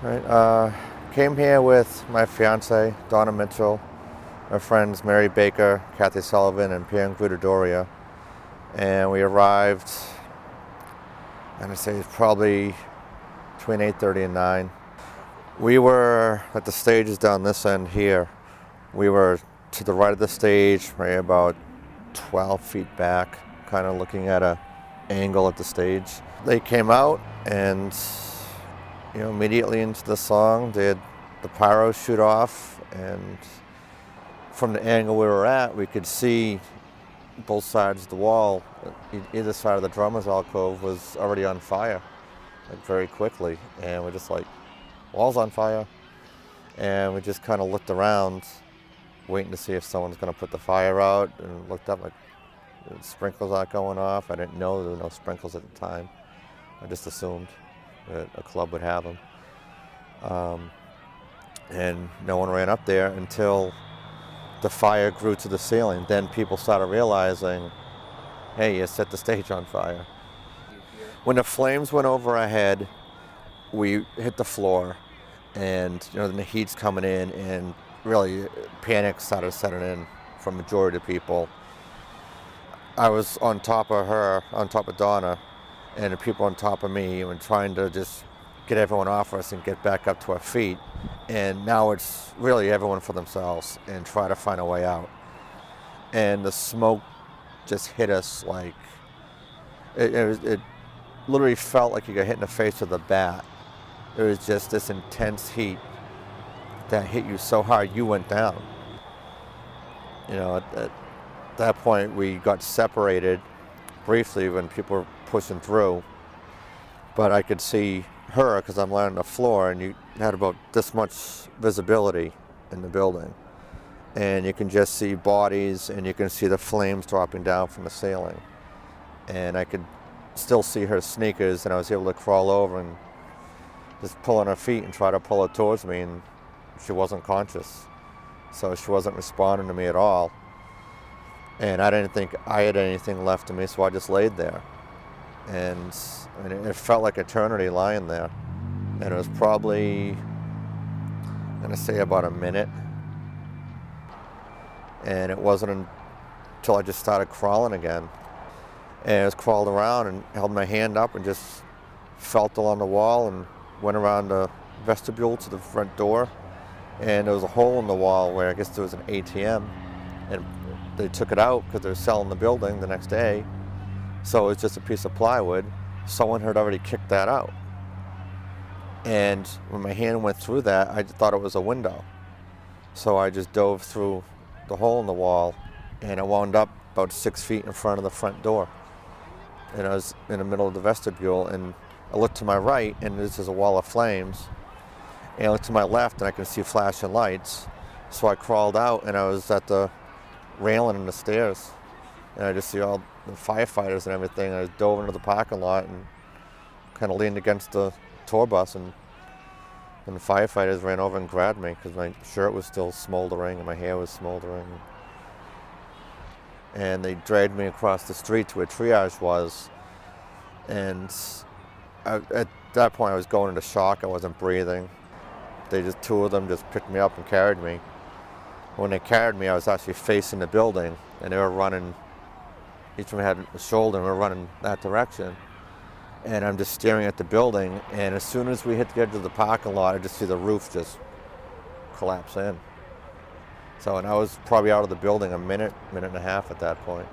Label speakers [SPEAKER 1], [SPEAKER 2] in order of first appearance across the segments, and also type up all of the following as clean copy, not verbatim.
[SPEAKER 1] Right. Came here with my fiance, Donna Mitchell, our friends Mary Baker, Kathy Sullivan, and Pierre Guidodoria. And we arrived, I'm going to say it's probably between 8:30 and 9. We were at the stages down this end here. We were to the right of the stage, right about 12 feet back, kind of looking at an angle at the stage. They came out and immediately into the song, they had the pyro shoot off, and from the angle we were at, we could see both sides of the wall. Either side of the drummer's alcove was already on fire, like very quickly, and we're just like, wall's on fire. And we just kind of looked around, waiting to see if someone's going to put the fire out, and looked up like, the sprinklers aren't going off. I didn't know there were no sprinklers at the time. I just assumed that a club would have them. And no one ran up there until the fire grew to the ceiling. Then people started realizing, hey, you set the stage on fire. When the flames went over our head, we hit the floor, and the heat's coming in, and really panic started setting in for the majority of people. I was on top of her, on top of Donna, and the people on top of me, and trying to just get everyone off us and get back up to our feet. And now it's really everyone for themselves and try to find a way out. And the smoke just hit us like, it literally felt like you got hit in the face with a bat. It was just this intense heat that hit you so hard you went down. At that point we got separated briefly when people were pushing through, but I could see her because I'm laying on the floor, and you had about this much visibility in the building, and you can just see bodies, and you can see the flames dropping down from the ceiling, and I could still see her sneakers, and I was able to crawl over and just pull on her feet and try to pull her towards me, and she wasn't conscious, so she wasn't responding to me at all. And I didn't think I had anything left of me, so I just laid there. And it felt like eternity lying there. And it was probably, I'm going to say about a minute. And it wasn't until I just started crawling again. And I was crawled around and held my hand up and just felt along the wall and went around the vestibule to the front door. And there was a hole in the wall where I guess there was an ATM. And they took it out because they were selling the building the next day. So it was just a piece of plywood. Someone had already kicked that out. And when my hand went through that, I thought it was a window. So I just dove through the hole in the wall, and I wound up about 6 feet in front of the front door. And I was in the middle of the vestibule, and I looked to my right, and this is a wall of flames. And I looked to my left, and I could see flashing lights. So I crawled out, and I was at the railing in the stairs. And I just see all the firefighters and everything. I dove into the parking lot and kind of leaned against the tour bus, and the firefighters ran over and grabbed me because my shirt was still smoldering and my hair was smoldering. And they dragged me across the street to where triage was. And at that point I was going into shock. I wasn't breathing. Two of them just picked me up and carried me. When they carried me, I was actually facing the building, and they were running. Each of them had a shoulder, and we were running that direction. And I'm just staring at the building, and as soon as we hit the edge of the parking lot, I just see the roof just collapse in. And I was probably out of the building a minute and a half at that point.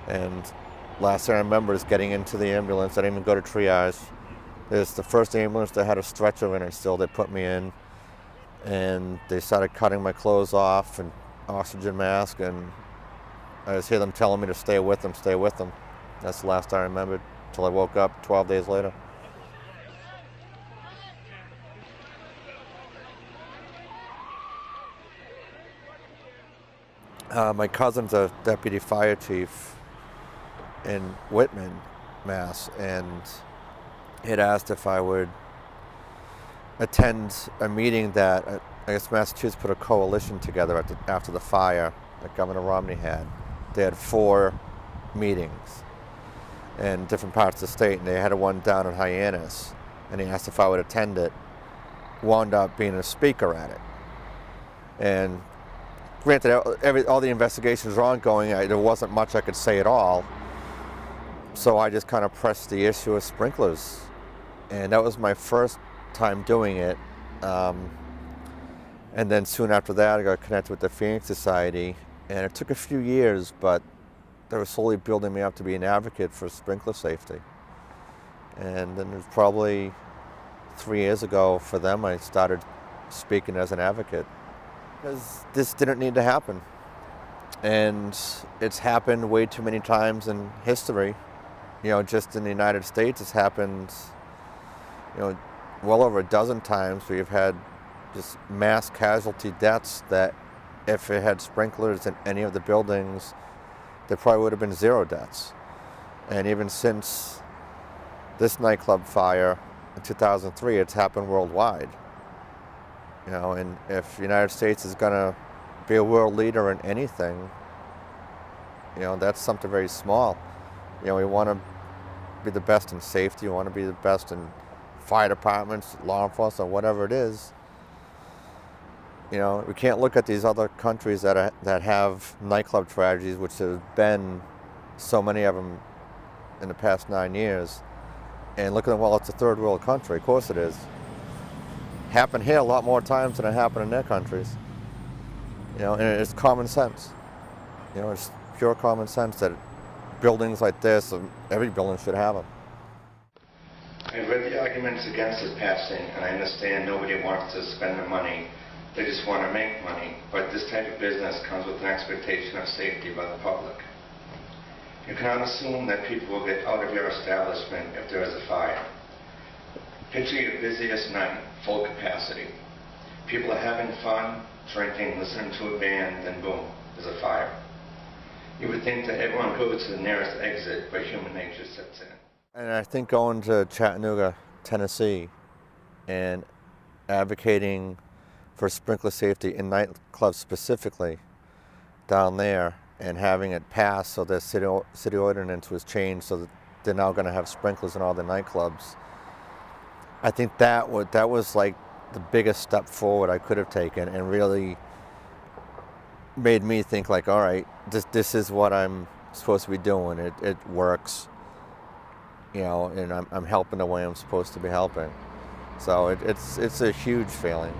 [SPEAKER 1] And last thing I remember is getting into the ambulance. I didn't even go to triage. There's the first ambulance that had a stretcher in it still. They put me in, and they started cutting my clothes off and oxygen mask, and I just hear them telling me to stay with them, stay with them. That's the last I remembered until I woke up 12 days later. My cousin's a deputy fire chief in Whitman, Mass, and he had asked if I would attend a meeting that I guess Massachusetts put a coalition together after the fire that Governor Romney had. They had 4 meetings in different parts of the state, and they had one down in Hyannis. and he asked if I would attend it, wound up being a speaker at it. And granted, all the investigations were ongoing. There wasn't much I could say at all. So I just kind of pressed the issue of sprinklers. And that was my first time doing it. And then soon after that, I got connected with the Phoenix Society. And it took a few years, but they were slowly building me up to be an advocate for sprinkler safety. And then it was probably 3 years ago for them, I started speaking as an advocate. Because this didn't need to happen. And it's happened way too many times in history. You know, just in the United States, it's happened, you know, well over a dozen times where you've had just mass casualty deaths that if it had sprinklers in any of the buildings, there probably would have been 0 deaths. And even since this nightclub fire in 2003, it's happened worldwide. You know, and if the United States is going to be a world leader in anything, you know, that's something very small. You know, we want to be the best in safety, we want to be the best in fire departments, law enforcement, whatever it is. You know, we can't look at these other countries that have nightclub tragedies, which have been so many of them in the past 9 years, and look at them, well, it's a third world country. Of course it is. Happened here a lot more times than it happened in their countries. You know, and it's common sense. You know, it's pure common sense that buildings like this, every building should have them.
[SPEAKER 2] I read the arguments against it passing, and I understand nobody wants to spend the money. They just want to make money. But this type of business comes with an expectation of safety by the public. You cannot assume that people will get out of your establishment if there is a fire. Picture your busiest night, full capacity. People are having fun, drinking, listening to a band, then boom, there's a fire. You would think that everyone goes to the nearest exit, but human nature sets in.
[SPEAKER 1] And I think going to Chattanooga, Tennessee, and advocating for sprinkler safety in nightclubs specifically down there, and having it passed so the city ordinance was changed so that they're now going to have sprinklers in all the nightclubs. I think that was like the biggest step forward I could have taken, and really made me think like, all right, this is what I'm supposed to be doing. It works, you know, and I'm helping the way I'm supposed to be helping. So it's a huge feeling.